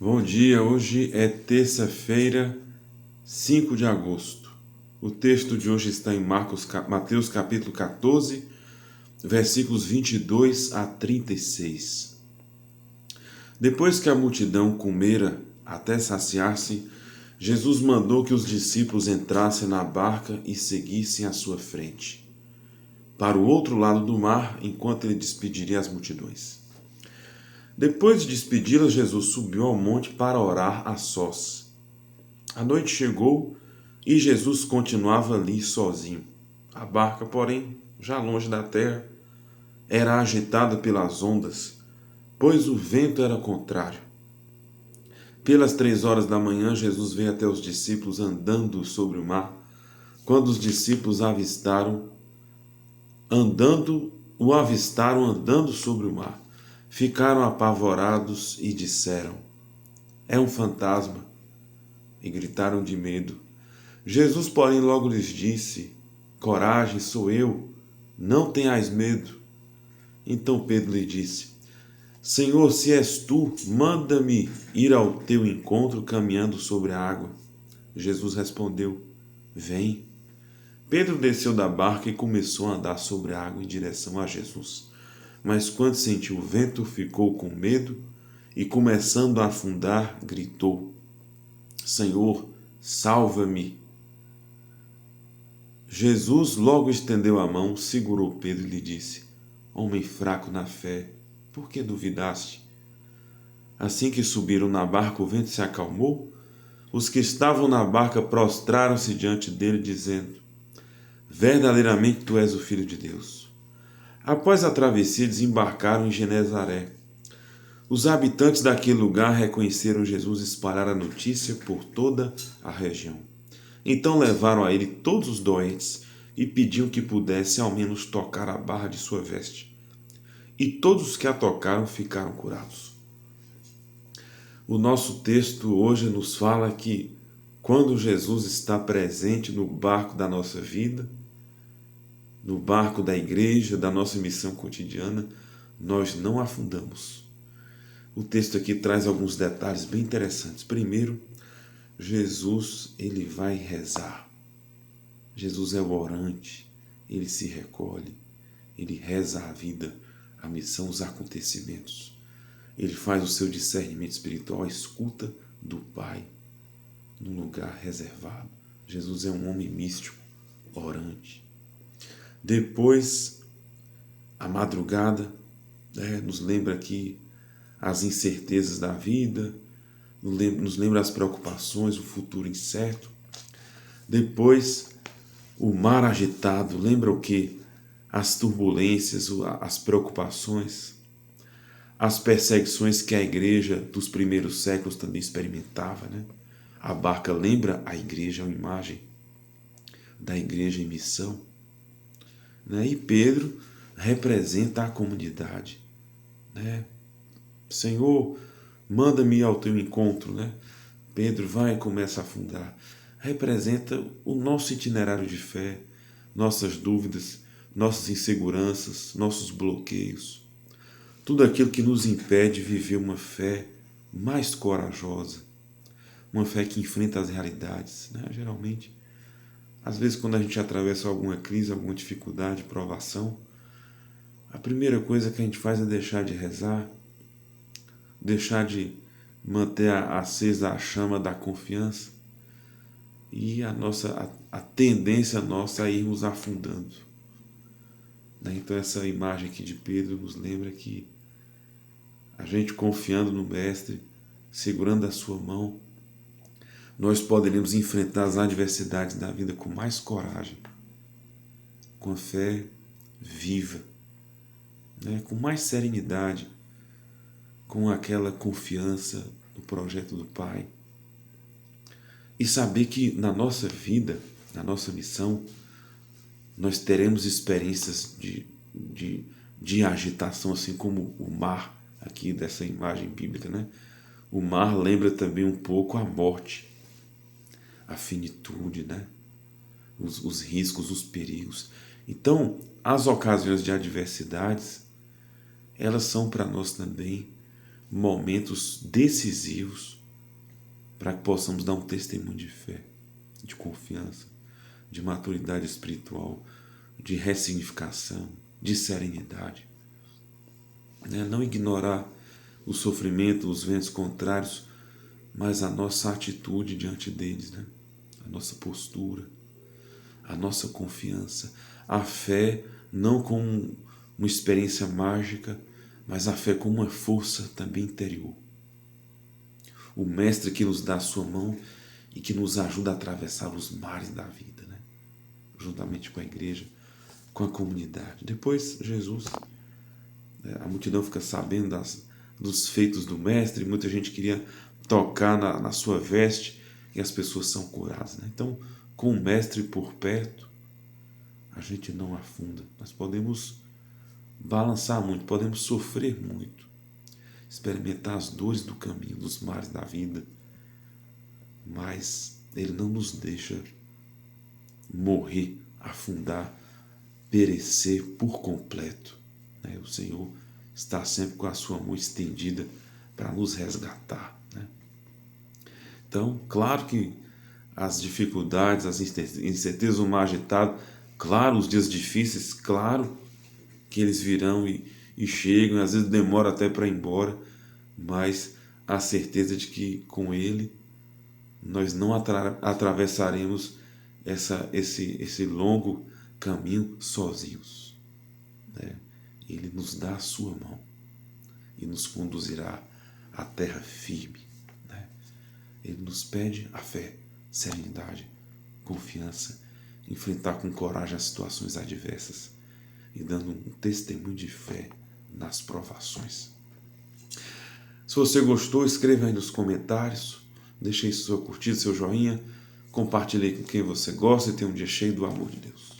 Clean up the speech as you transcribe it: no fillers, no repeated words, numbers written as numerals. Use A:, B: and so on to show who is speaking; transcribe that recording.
A: Bom dia, hoje é terça-feira, 5 de agosto. O texto de hoje está em Mateus capítulo 14, versículos 22 a 36. Depois que a multidão comera até saciar-se, Jesus mandou que os discípulos entrassem na barca e seguissem à sua frente, para o outro lado do mar, enquanto ele despediria as multidões. Depois de despedi-las, Jesus subiu ao monte para orar a sós. A noite chegou e Jesus continuava ali sozinho. A barca, porém, já longe da terra, era agitada pelas ondas, pois o vento era contrário. Pelas 3 horas da manhã, Jesus veio até os discípulos andando sobre o mar. Quando os discípulos o avistaram andando sobre o mar, ficaram apavorados e disseram: "É um fantasma", e gritaram de medo. Jesus, porém, logo lhes disse: "Coragem, sou eu, não tenhais medo." Então Pedro lhe disse: "Senhor, se és tu, manda-me ir ao teu encontro caminhando sobre a água." Jesus respondeu: "Vem." Pedro desceu da barca e começou a andar sobre a água em direção a Jesus. Mas quando sentiu o vento, ficou com medo e, começando a afundar, gritou: "Senhor, salva-me." Jesus logo estendeu a mão, segurou Pedro e lhe disse: "Homem fraco na fé, por que duvidaste?" Assim que subiram na barca, o vento se acalmou. Os que estavam na barca prostraram-se diante dele, dizendo: "Verdadeiramente tu és o Filho de Deus." Após a travessia, desembarcaram em Genezaré. Os habitantes daquele lugar reconheceram Jesus e espalharam a notícia por toda a região. Então levaram a ele todos os doentes e pediam que pudesse ao menos tocar a barra de sua veste. E todos os que a tocaram ficaram curados. O nosso texto hoje nos fala que quando Jesus está presente no barco da nossa vida, no barco da igreja, da nossa missão cotidiana, nós não afundamos. O texto aqui traz alguns detalhes bem interessantes. Primeiro, Jesus, ele vai rezar. Jesus é o orante, ele se recolhe, ele reza a vida, a missão, os acontecimentos. Ele faz o seu discernimento espiritual, a escuta do Pai, num lugar reservado. Jesus é um homem místico, orante. Depois, a madrugada, nos lembra aqui as incertezas da vida, nos lembra as preocupações, o futuro incerto. Depois, o mar agitado, lembra o quê? As turbulências, as preocupações, as perseguições que a igreja dos primeiros séculos também experimentava, né? A barca lembra a igreja, é uma imagem da igreja em missão, né? E Pedro representa a comunidade, né? Senhor, manda-me ao teu encontro, né? Pedro vai e começa a afundar. Representa o nosso itinerário de fé, nossas dúvidas, nossas inseguranças, nossos bloqueios. Tudo aquilo que nos impede de viver uma fé mais corajosa, uma fé que enfrenta as realidades, né? Geralmente, às vezes quando a gente atravessa alguma crise, alguma dificuldade, provação, a primeira coisa que a gente faz é deixar de rezar, deixar de manter acesa a chama da confiança e a tendência nossa a irmos afundando. Então essa imagem aqui de Pedro nos lembra que a gente confiando no Mestre, segurando a sua mão, nós poderemos enfrentar as adversidades da vida com mais coragem, com a fé viva, né? Com mais serenidade, com aquela confiança no projeto do Pai. E saber que na nossa vida, na nossa missão, nós teremos experiências de agitação, assim como o mar, aqui dessa imagem bíblica, né? O mar lembra também um pouco a morte, a finitude, né? Os riscos, os perigos. Então, as ocasiões de adversidades, elas são para nós também momentos decisivos para que possamos dar um testemunho de fé, de confiança, de maturidade espiritual, de ressignificação, de serenidade. Não ignorar o sofrimento, os ventos contrários, mas a nossa atitude diante deles, a nossa postura, a nossa confiança, a fé não como uma experiência mágica, mas a fé como uma força também interior. O Mestre que nos dá a sua mão e que nos ajuda a atravessar os mares da vida, juntamente com a igreja, com a comunidade. Depois, Jesus, a multidão fica sabendo dos feitos do Mestre, muita gente queria tocar na sua veste e as pessoas são curadas. Então, com o Mestre por perto, a gente não afunda. Nós podemos balançar muito, podemos sofrer muito, experimentar as dores do caminho, dos mares da vida, mas Ele não nos deixa morrer, afundar, perecer por completo. O Senhor está sempre com a sua mão estendida para nos resgatar. Então, claro que as dificuldades, as incertezas, o mar agitado, claro, os dias difíceis, claro que eles virão e chegam, às vezes demora até para ir embora, mas a certeza de que com Ele nós não atravessaremos esse longo caminho sozinhos. Ele nos dá a sua mão e nos conduzirá à terra firme. Ele nos pede a fé, serenidade, confiança, enfrentar com coragem as situações adversas e dando um testemunho de fé nas provações. Se você gostou, escreva aí nos comentários, deixe aí sua curtida, seu joinha, compartilhe com quem você gosta e tenha um dia cheio do amor de Deus.